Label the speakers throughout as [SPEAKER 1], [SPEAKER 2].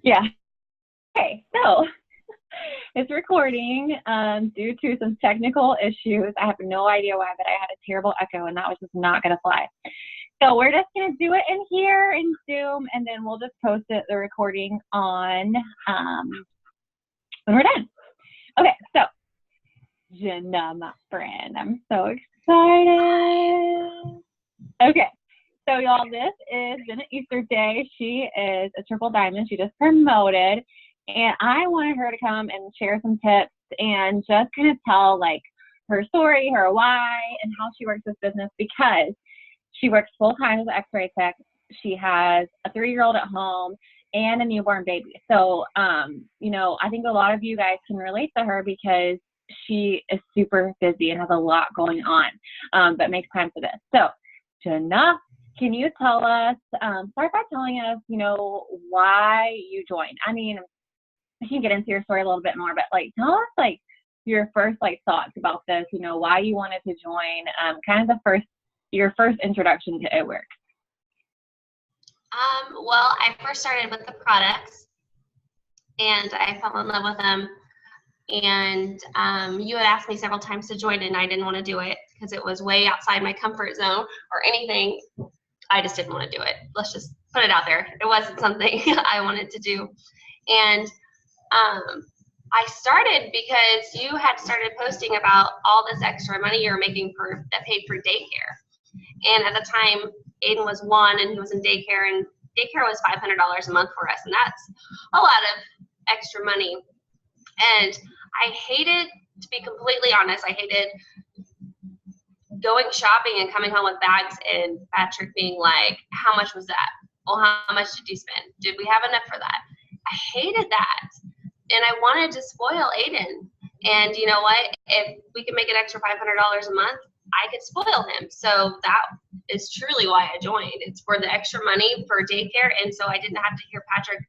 [SPEAKER 1] Yeah. Okay. So it's recording due to some technical issues. I have no idea why, but I had a terrible echo and that was just not going to fly. So we're just going to do it in here in Zoom, and then we'll just post the recording on when we're done. Okay, so Jenna, my friend, I'm so excited. Okay, so y'all, this is Jenna Easterday. She is a Triple Diamond. She just promoted, and I wanted her to come and share some tips and just kind of tell like her story, her why, and how she works this business, because she works full-time as an X-ray tech. She has a 3-year-old at home and a newborn baby. So, you know, I think a lot of you guys can relate to her because she is super busy and has a lot going on, but makes time for this. So, Jenna, can you tell us, start by telling us, you know, why you joined? I mean, I can get into your story a little bit more, but like, tell us like your first like thoughts about this, you know, why you wanted to join, kind of your first introduction to it work.
[SPEAKER 2] Well, I first started with the products and I fell in love with them. And you had asked me several times to join it and I didn't want to do it because it was way outside my comfort zone or anything. I just didn't want to do it. Let's just put it out there. It wasn't something I wanted to do. And I started because you had started posting about all this extra money you're making that paid for daycare. And at the time, Aiden was 1 and he was in daycare, and daycare was $500 a month for us, and that's a lot of extra money. And I hated, to be completely honest, I hated going shopping and coming home with bags and Patrick being like, how much was that? Well, how much did you spend? Did we have enough for that? I hated that. And I wanted to spoil Aiden. And you know what? If we could make an extra $500 a month, I could spoil him. So that is truly why I joined. It's for the extra money for daycare, and so I didn't have to hear Patrick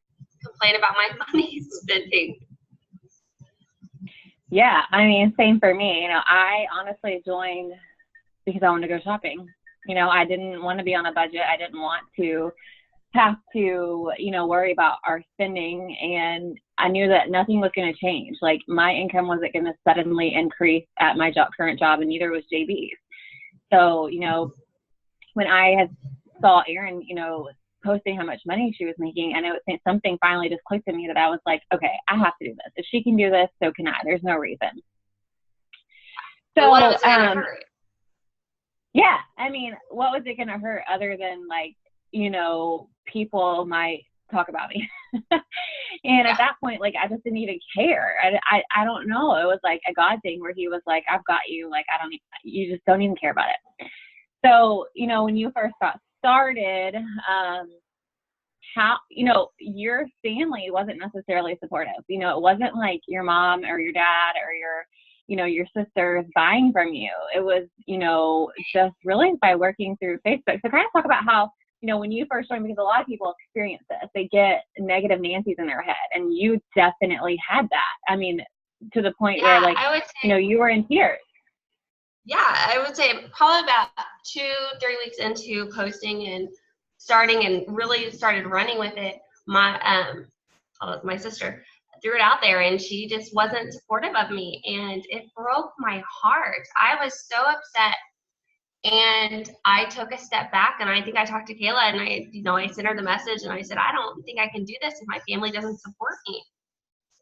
[SPEAKER 2] complain about my money spending.
[SPEAKER 1] Yeah, I mean, same for me. You know, I honestly joined because I wanted to go shopping. You know, I didn't want to be on a budget. I didn't want to have to, you know, worry about our spending, and I knew that nothing was going to change. Like, my income wasn't going to suddenly increase at my current job, and neither was JB's. So, you know, when I had saw Erin, you know, posting how much money she was making, and it was something finally just clicked in me that I was like, okay, I have to do this. If she can do this, so can I. There's no reason. So,
[SPEAKER 2] what was it gonna hurt?
[SPEAKER 1] Yeah, I mean, what was it going to hurt other than like, you know, people might talk about me. And at that point, like, I just didn't even care. I don't know. It was like a God thing where he was like, I've got you. Like, you just don't even care about it. So, you know, when you first got started, how, you know, your family wasn't necessarily supportive. You know, it wasn't like your mom or your dad or you know, your sisters buying from you. It was, you know, just really by working through Facebook. So kind of talk about how, you know, when you first joined, because a lot of people experience this, they get negative Nancy's in their head, and you definitely had that. I mean, to the point where, like,
[SPEAKER 2] I would say,
[SPEAKER 1] you know, you were in tears.
[SPEAKER 2] Yeah, I would say probably about 2-3 weeks into posting and starting and really started running with it, my sister threw it out there, and she just wasn't supportive of me, and it broke my heart. I was so upset. And I took a step back, and I think I talked to Kayla, and I sent her the message, and I said, I don't think I can do this if my family doesn't support me.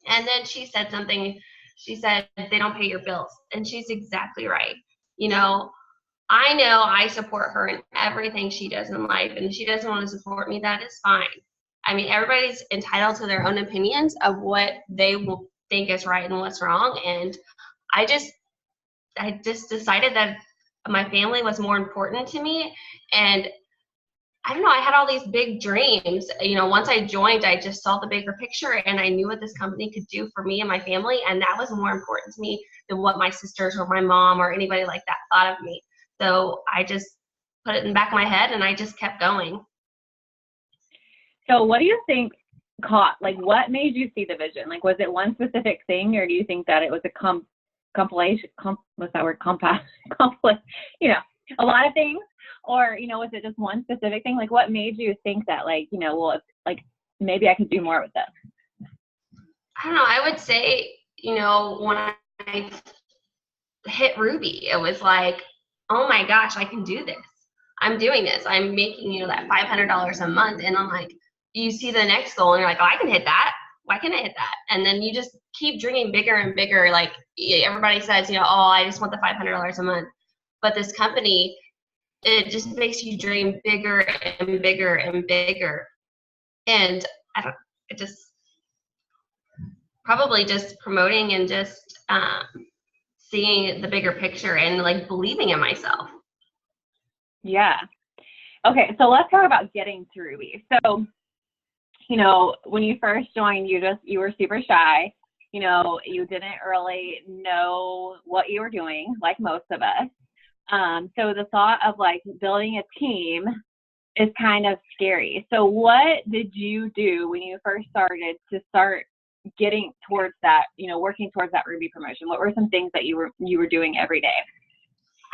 [SPEAKER 2] And then she said something. She said, they don't pay your bills. And she's exactly right. You know I support her in everything she does in life, and if she doesn't want to support me, that is fine. I mean, everybody's entitled to their own opinions of what they will think is right and what's wrong. And I just decided that my family was more important to me. And I don't know, I had all these big dreams. You know, once I joined, I just saw the bigger picture, and I knew what this company could do for me and my family. And that was more important to me than what my sisters or my mom or anybody like that thought of me. So I just put it in the back of my head, and I just kept going.
[SPEAKER 1] So what do you think what made you see the vision? Like, was it one specific thing, or do you think that it was a compilation, what's that word, you know, a lot of things? Or, you know, was it just one specific thing? Like, what made you think that, like, you know, well, like, maybe I could do more with this?
[SPEAKER 2] I don't know, I would say, when I hit Ruby, it was like, oh my gosh, I can do this. I'm doing this. I'm making, that $500 a month. And I'm like, you see the next goal and you're like, oh, I can hit that. Why can't I hit that? And then you just keep dreaming bigger and bigger. Like everybody says, oh, I just want the $500 a month. But this company, it just makes you dream bigger and bigger and bigger. And it just probably just promoting and just seeing the bigger picture and like believing in myself.
[SPEAKER 1] Yeah. Okay, so let's talk about getting to Ruby. So, when you first joined, you were super shy. You didn't really know what you were doing, like most of us. So the thought of like building a team is kind of scary. So what did you do when you first started to start getting towards that, working towards that Ruby promotion? What were some things that you were doing every day?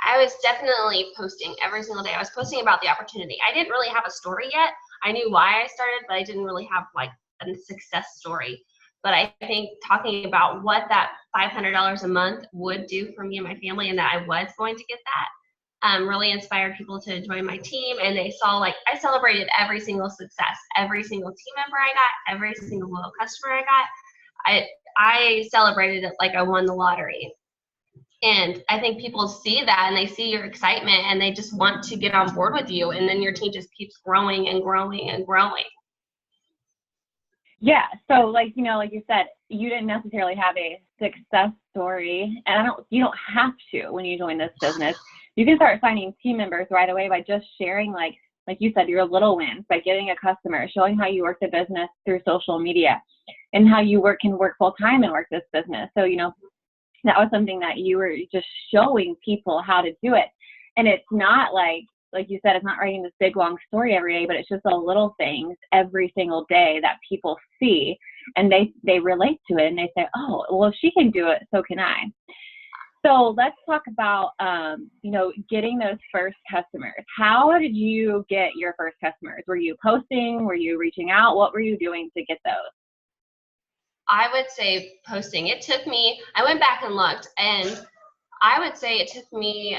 [SPEAKER 2] I was definitely posting every single day. I was posting about the opportunity. I didn't really have a story yet. I knew why I started, but I didn't really have like a success story. But I think talking about what that $500 a month would do for me and my family, and that I was going to get that, really inspired people to join my team. And they saw like I celebrated every single success, every single team member I got, every single loyal customer I got. I celebrated it like I won the lottery. And I think people see that and they see your excitement and they just want to get on board with you. And then your team just keeps growing and growing and growing.
[SPEAKER 1] Yeah. So like you said, you didn't necessarily have a success story, and you don't have to when you join this business. You can start signing team members right away by just sharing like you said, your little wins, by getting a customer, showing how you work the business through social media and how you can work full time and work this business. So, that was something that you were just showing people how to do it. And it's not like you said, it's not writing this big long story every day, but it's just the little things every single day that people see and they relate to it and they say, oh, well, if she can do it, so can I. So let's talk about, getting those first customers. How did you get your first customers? Were you posting? Were you reaching out? What were you doing to get those?
[SPEAKER 2] I would say posting. It took me, I went back and looked, and I would say it took me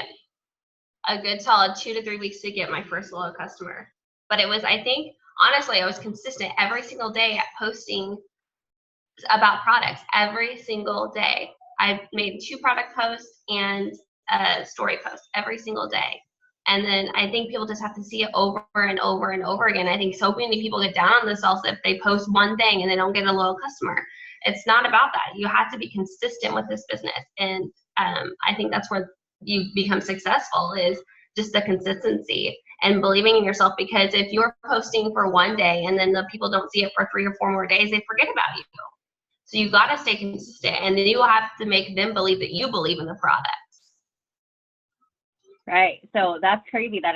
[SPEAKER 2] a good solid 2 to 3 weeks to get my first loyal customer. But it was, I think, honestly, I was consistent every single day at posting about products every single day. I made 2 product posts and a story post every single day. And then I think people just have to see it over and over and over again. I think so many people get down on themselves if they post one thing and they don't get a loyal customer. It's not about that. You have to be consistent with this business. And I think that's where you become successful, is just the consistency and believing in yourself. Because if you're posting for one day and then the people don't see it for 3 or 4 more days, they forget about you. So you got to stay consistent, and then you have to make them believe that you believe in the product.
[SPEAKER 1] Right. So that's crazy that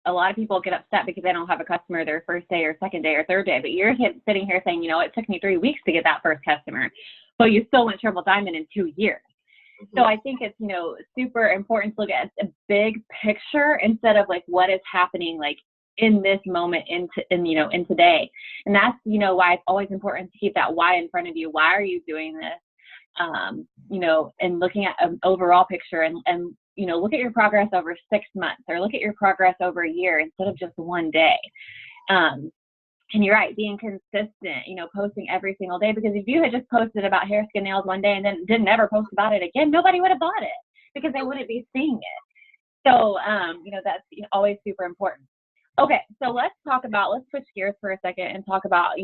[SPEAKER 1] a lot of people get upset because they don't have a customer their first day or second day or third day, but you're sitting here saying, it took me 3 weeks to get that first customer, but you still went Triple Diamond in 2 years. Mm-hmm. So I think it's, super important to look at a big picture instead of like what is happening like in this moment in today. And that's, why it's always important to keep that why in front of you. Why are you doing this? And looking at an overall picture and look at your progress over 6 months or look at your progress over a year instead of just one day. And you're right, being consistent, posting every single day, because if you had just posted about hair, skin, nails one day and then didn't ever post about it again, nobody would have bought it because they wouldn't be seeing it. So, that's always super important. Okay, so let's switch gears for a second and talk about,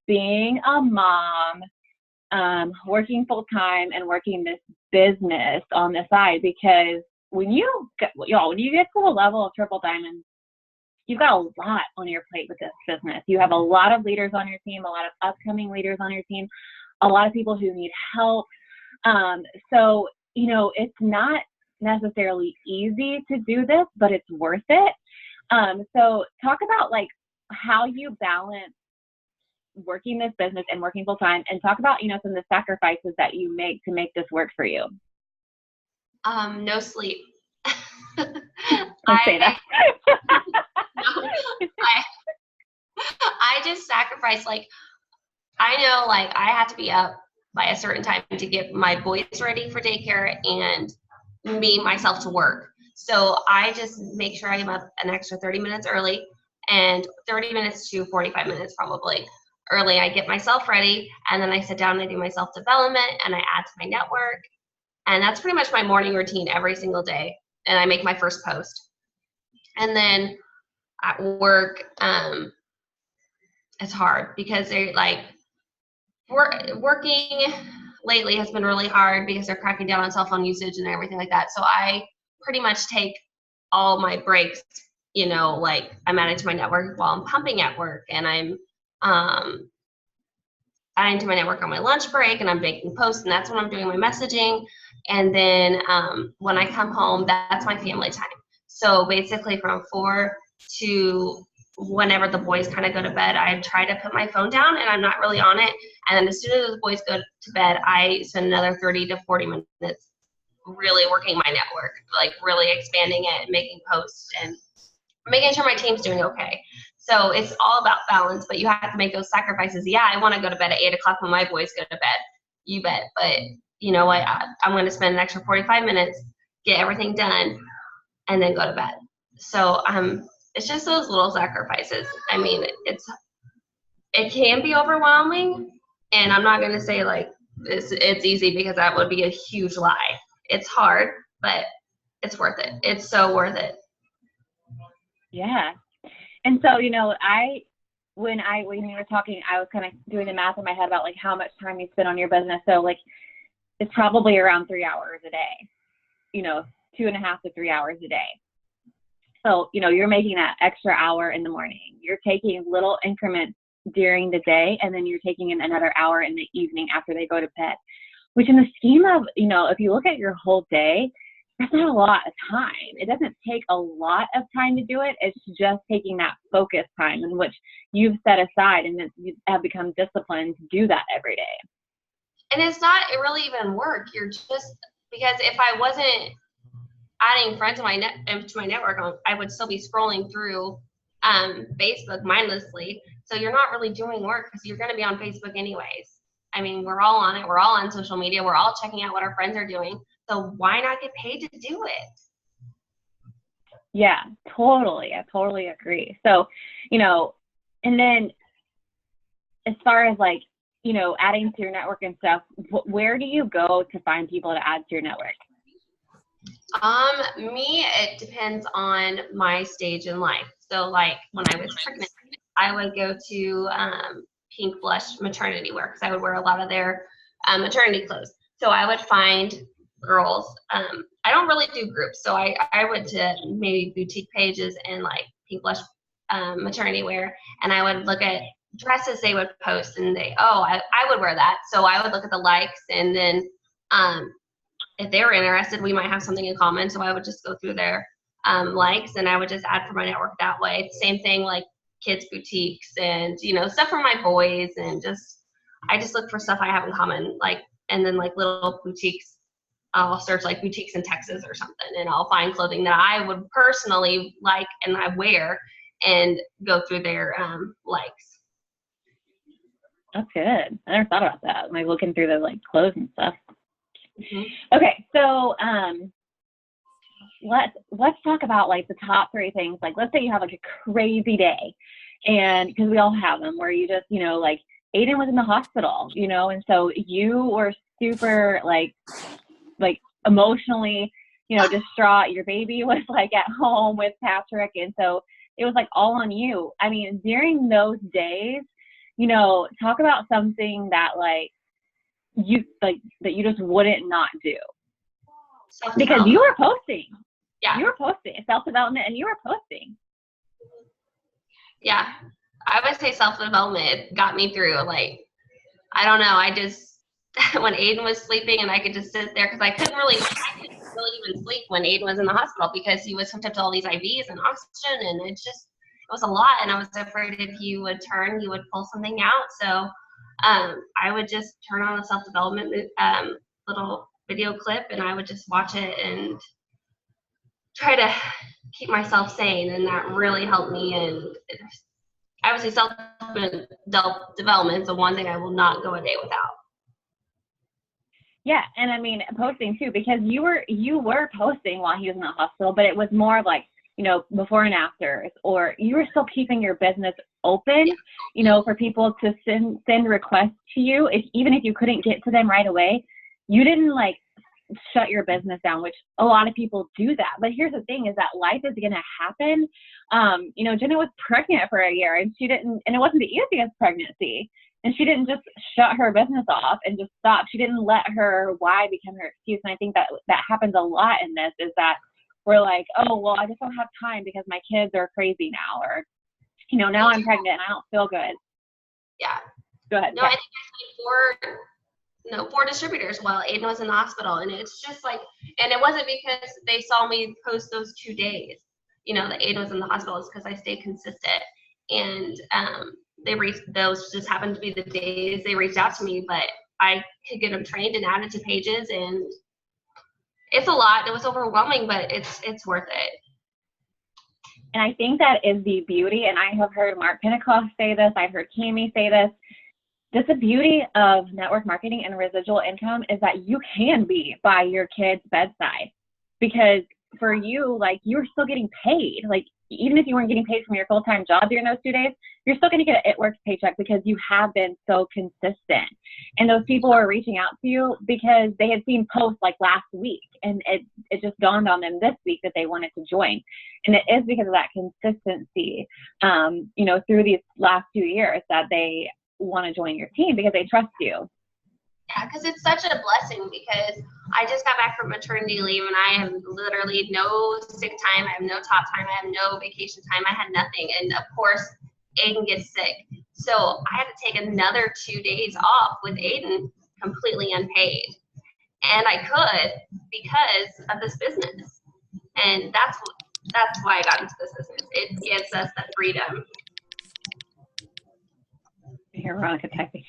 [SPEAKER 1] being a mom, working full time and working this business on the side, because when you get to the level of Triple Diamond, you've got a lot on your plate with this business. You have a lot of leaders on your team, a lot of upcoming leaders on your team, a lot of people who need help. So, it's not necessarily easy to do this, but it's worth it. So talk about like how you balance working this business and working full time, and talk about, some of the sacrifices that you make to make this work for you.
[SPEAKER 2] No sleep.
[SPEAKER 1] Don't say that.
[SPEAKER 2] I just sacrifice, like, I know, like, I have to be up by a certain time to get my boys ready for daycare and me, myself to work. So I just make sure I'm up an extra 30 minutes early, and 30 minutes to 45 minutes probably early. I get myself ready, and then I sit down and I do my self-development, and I add to my network. And that's pretty much my morning routine every single day. And I make my first post. And then at work, it's hard because they're like, working lately has been really hard because they're cracking down on cell phone usage and everything like that. So I pretty much take all my breaks, you know, like I manage my network while I'm pumping at work, and I'm adding to my network on my lunch break, and I'm making posts, and that's when I'm doing my messaging. And then when I come home, that's my family time. So basically from 4 to whenever the boys kind of go to bed, I try to put my phone down and I'm not really on it. And then as soon as the boys go to bed, I spend another 30 to 40 minutes really working my network, like really expanding it, making posts, and making sure my team's doing okay. So it's all about balance, but you have to make those sacrifices. Yeah, I want to go to bed at 8 o'clock when my boys go to bed. You bet. But you know what? I'm going to spend an extra 45 minutes, get everything done, and then go to bed. So it's just those little sacrifices. I mean, it can be overwhelming, and I'm not going to say like it's easy, because that would be a huge lie. It's hard, but it's worth it. It's so worth it.
[SPEAKER 1] Yeah. And so, you know, when you were talking, I was kind of doing the math in my head about like how much time you spend on your business. So like, it's probably around 3 hours a day, you know, 2.5 to 3 hours a day. So, you know, you're making that extra hour in the morning. You're taking little increments during the day, and then you're taking in another hour in the evening after they go to bed, which in the scheme of, you know, if you look at your whole day, that's not a lot of time. It doesn't take a lot of time to do it. It's just taking that focus time in which you've set aside, and then you have become disciplined to do that every day.
[SPEAKER 2] And it's not really even work. You're just, because if I wasn't adding friends to my network, I would still be scrolling through Facebook mindlessly. So you're not really doing work, because you're going to be on Facebook anyways. I mean, we're all on it. We're all on social media. We're all checking out what our friends are doing. So why not get paid to do it?
[SPEAKER 1] Yeah, totally. I totally agree. So, you know, and then as far as like, you know, adding to your network and stuff, where do you go to find people to add to your network?
[SPEAKER 2] It depends on my stage in life. So like when I was pregnant, I would go to Pink Blush maternity wear, because I would wear a lot of their maternity clothes. So I would find girls. I don't really do groups, so I would to maybe boutique pages and like Pink Blush maternity wear, and I would look at dresses they would post, and I would wear that. So I would look at the likes, and then if they were interested, we might have something in common. So I would just go through their likes, and I would just add for my network that way. Same thing like kids boutiques and, you know, stuff for my boys, and I just look for stuff I have in common, like, and then like little boutiques. I'll search like boutiques in Texas or something, and I'll find clothing that I would personally like and I wear, and go through their likes.
[SPEAKER 1] That's good. I never thought about that. Like looking through the like clothes and stuff.
[SPEAKER 2] Mm-hmm.
[SPEAKER 1] Okay, so let's talk about like the top 3 things. Like, let's say you have like a crazy day, and because we all have them, where you just, you know, like Aiden was in the hospital, you know, and so you were super like emotionally, you know, distraught. Your baby was like at home with Patrick, and so it was like all on you. I mean, during those days, you know, talk about something that like you like that you just wouldn't not do, because you were posting. Yeah, you were posting self-development, and you were posting.
[SPEAKER 2] Yeah, I would say self-development. It got me through. Like, I don't know. I just when Aiden was sleeping, and I could just sit there, because I couldn't really even sleep when Aiden was in the hospital, because he was hooked up to all these IVs and oxygen, and it was a lot. And I was afraid if he would turn, he would pull something out. So I would just turn on a self-development little video clip, and I would just watch it and try to keep myself sane, and that really helped me. And I would say self-development is the one thing I will not go a day without.
[SPEAKER 1] Yeah, and I mean posting too, because you were posting while he was in the hospital, but it was more of like, you know, before and afters, or you were still keeping your business open, you know, for people to send requests to you. Even if you couldn't get to them right away, you didn't like shut your business down, which a lot of people do that. But here's the thing is that life is going to happen. You know, Jenna was pregnant for a year and it wasn't the easiest pregnancy. And she didn't just shut her business off and just stop. She didn't let her why become her excuse. And I think that happens a lot in this, is that we're like, oh, well, I just don't have time because my kids are crazy now, or, you know, now I'm pregnant and I don't feel good.
[SPEAKER 2] Yeah.
[SPEAKER 1] Go ahead.
[SPEAKER 2] No,
[SPEAKER 1] Yeah.
[SPEAKER 2] I think I had 4 distributors while Aiden was in the hospital. And it's just like, and it wasn't because they saw me post those 2 days, you know, that Aiden was in the hospital. It's because I stayed consistent. And those just happened to be the days they reached out to me, but I could get them trained and added to pages, and it's a lot. It was overwhelming, but it's worth it.
[SPEAKER 1] And I think that is the beauty, and I have heard Mark Pentecost say this, I've heard Cami say this, just the beauty of network marketing and residual income is that you can be by your kid's bedside, because for you, like, you're still getting paid. Like, even if you weren't getting paid from your full-time job during those 2 days, you're still going to get an It Works paycheck because you have been so consistent. And those people are reaching out to you because they had seen posts like last week, and it just dawned on them this week that they wanted to join. And it is because of that consistency, you know, through these last 2 years that they want to join your team because they trust you.
[SPEAKER 2] Yeah, because it's such a blessing, because I just got back from maternity leave and I have literally no sick time. I have no top time. I have no vacation time. I had nothing. And of course, Aiden gets sick. So I had to take another 2 days off with Aiden completely unpaid. And I could because of this business. And that's why I got into this business. It gives us the freedom.
[SPEAKER 1] Here, Veronica typing.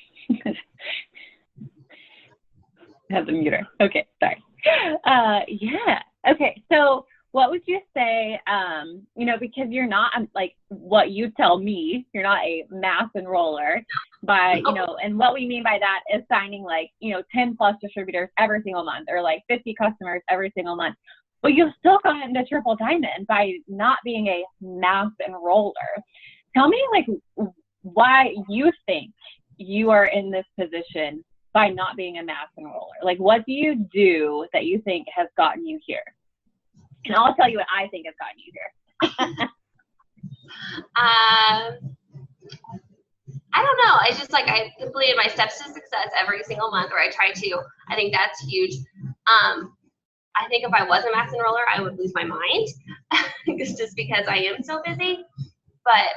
[SPEAKER 1] Have the muter. Okay, sorry. Yeah. Okay, so what would you say, you know, because you're not, like what you tell me, you're not a mass enroller by, you know, and what we mean by that is signing like, you know, 10 plus distributors every single month, or like 50 customers every single month. But you've still gotten into Triple Diamond by not being a mass enroller. Tell me, like, why you think you are in this position by not being a mass enroller. Like, what do you do that you think has gotten you here? And I'll tell you what I think has gotten you here.
[SPEAKER 2] I don't know. I just I completed my steps to success every single month, or I try to. I think that's huge. I think if I was a mass enroller, I would lose my mind. It's just because I am so busy. But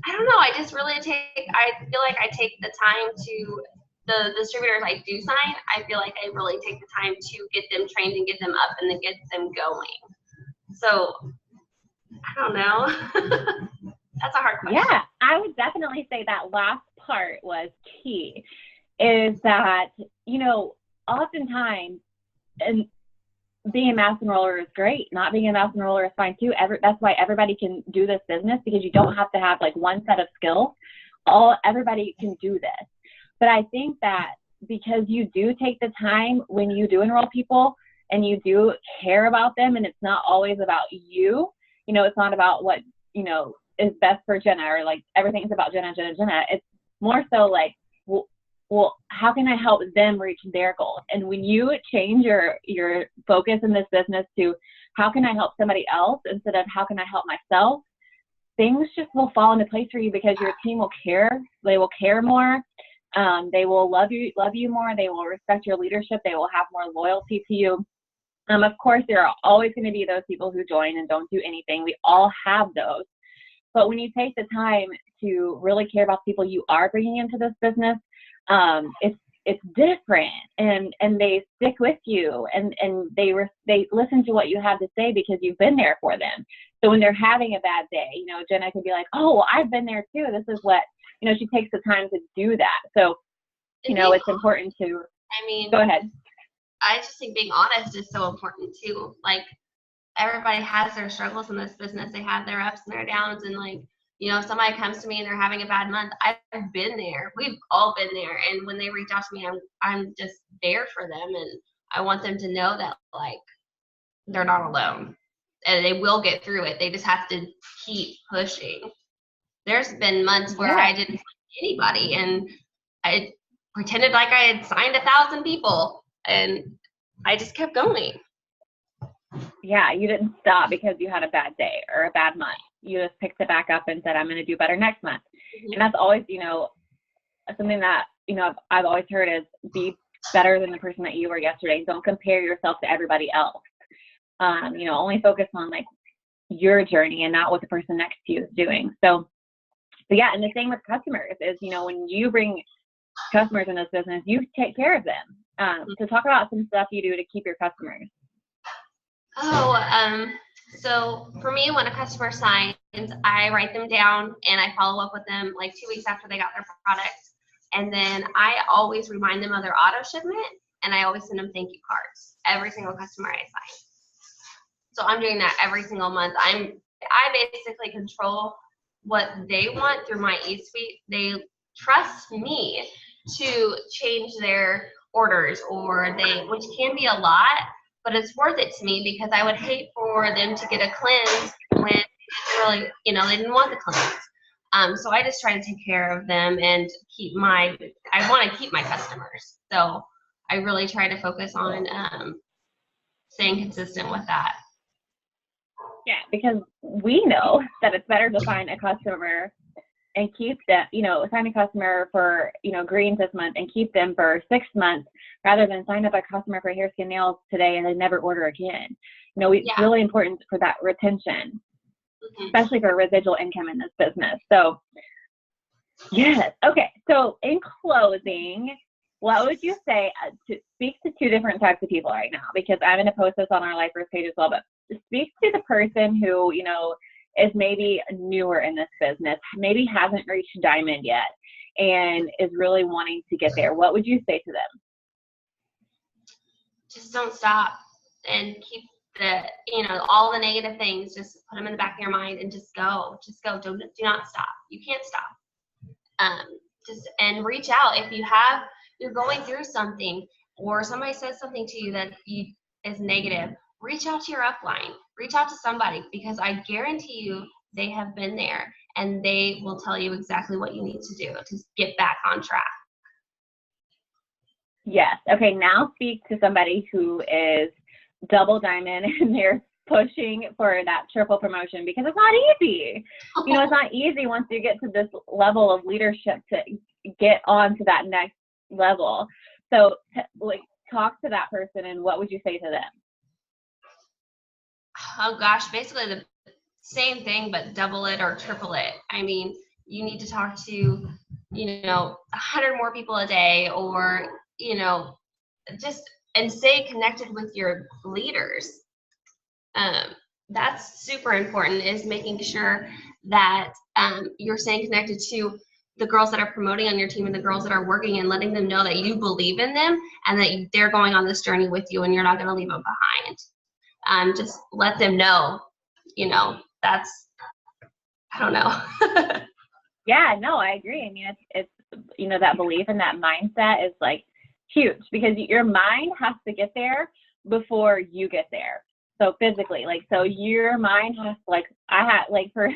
[SPEAKER 2] I don't know. I just really I feel like I take the time to, the distributors I do sign, I feel like I really take the time to get them trained and get them up and then get them going. So, I don't know. That's a hard question.
[SPEAKER 1] Yeah, I would definitely say that last part was key, is that, you know, oftentimes, and being a mass enroller is great. Not being a mass enroller is fine too. That's why everybody can do this business, because you don't have to have like one set of skills. Everybody can do this. But I think that because you do take the time when you do enroll people and you do care about them, and it's not always about you, you know, it's not about what, you know, is best for Jenna, or like everything's about Jenna. It's more so like, well, how can I help them reach their goals? And when you change your focus in this business to how can I help somebody else instead of how can I help myself, things just will fall into place for you, because your team will care. They will care more. They will love you more. They will respect your leadership. They will have more loyalty to you. Of course, there are always going to be those people who join and don't do anything. We all have those. But when you take the time to really care about people you are bringing into this business, it's different, and they stick with you, and they listen to what you have to say because you've been there for them. So when they're having a bad day, you know, Jenna could be like, oh, I've been there too. This is what, you know, she takes the time to do that. So, you know, it's important to, go ahead.
[SPEAKER 2] I just think being honest is so important too. Like, everybody has their struggles in this business. They have their ups and their downs, and like, If somebody comes to me and they're having a bad month, I've been there. We've all been there. And when they reach out to me, I'm just there for them. And I want them to know that, like, they're not alone. And they will get through it. They just have to keep pushing. There's been months where I didn't find anybody, and I pretended like I had signed 1,000 people, and I just kept going.
[SPEAKER 1] Yeah, you didn't stop because you had a bad day or a bad month. You just picked it back up and said, I'm going to do better next month. Mm-hmm. And that's always, something that, I've always heard is be better than the person that you were yesterday. Don't compare yourself to everybody else. Only focus on like your journey and not what the person next to you is doing. So yeah, and the same with customers is, when you bring customers in this business, you take care of them. So talk about some stuff you do to keep your customers.
[SPEAKER 2] So for me, when a customer signs, I write them down and I follow up with them like 2 weeks after they got their products. And then I always remind them of their auto shipment, and I always send them thank you cards, every single customer I sign. So I'm doing that every single month. I basically control what they want through my eSuite. They trust me to change their orders, which can be a lot, but it's worth it to me because I would hate for them to get a cleanse when really, they didn't want the cleanse. So I just try to take care of them and I want to keep my customers. So I really try to focus on staying consistent with that.
[SPEAKER 1] Yeah, because we know that it's better to find a customer and keep them, sign a customer for, greens this month and keep them for 6 months rather than sign up a customer for hair, skin, nails today and then never order again. It's really important for that retention, especially for residual income in this business. So, yes. Okay. So in closing, what would you say to speak to 2 different types of people right now? Because I'm going to post this on our Lifers page as well, but speak to the person who, is maybe newer in this business, maybe hasn't reached diamond yet, and is really wanting to get there. What would you say to them?
[SPEAKER 2] Just don't stop and keep all the negative things, just put them in the back of your mind and just go. Do not stop. You can't stop. And reach out if you're going through something or somebody says something to you that is negative. Reach out to your upline. Reach out to somebody, because I guarantee you they have been there and they will tell you exactly what you need to do to get back on track.
[SPEAKER 1] Yes. Okay. Now speak to somebody who is double diamond and they're pushing for that triple promotion, because it's not easy. It's not easy once you get to this level of leadership to get on to that next level. So talk to that person, and what would you say to them?
[SPEAKER 2] Oh gosh, basically the same thing, but double it or triple it. I mean, you need to talk to, 100 more people a day, or, just, and stay connected with your leaders. That's super important, is making sure that you're staying connected to the girls that are promoting on your team and the girls that are working, and letting them know that you believe in them and that they're going on this journey with you and you're not going to leave them behind. Just let them know, that's, I don't know.
[SPEAKER 1] Yeah, no, I agree. I mean, it's that belief and that mindset is like huge, because your mind has to get there before you get there. So physically, so your mind has to, I had, for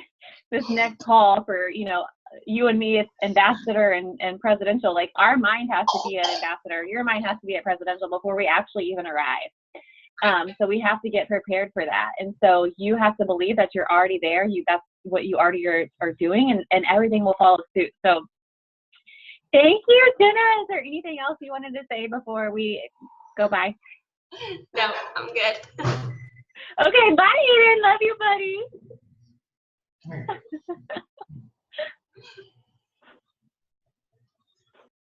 [SPEAKER 1] this next call for, you and me, it's ambassador and presidential, our mind has to be an ambassador. Your mind has to be at presidential before we actually even arrive. So we have to get prepared for that. And so you have to believe that you're already there. That's what you already are doing, and everything will follow suit. So thank you, Jenna. Is there anything else you wanted to say before we go by?
[SPEAKER 2] No, I'm good.
[SPEAKER 1] Okay, bye, Eden. Love you, buddy.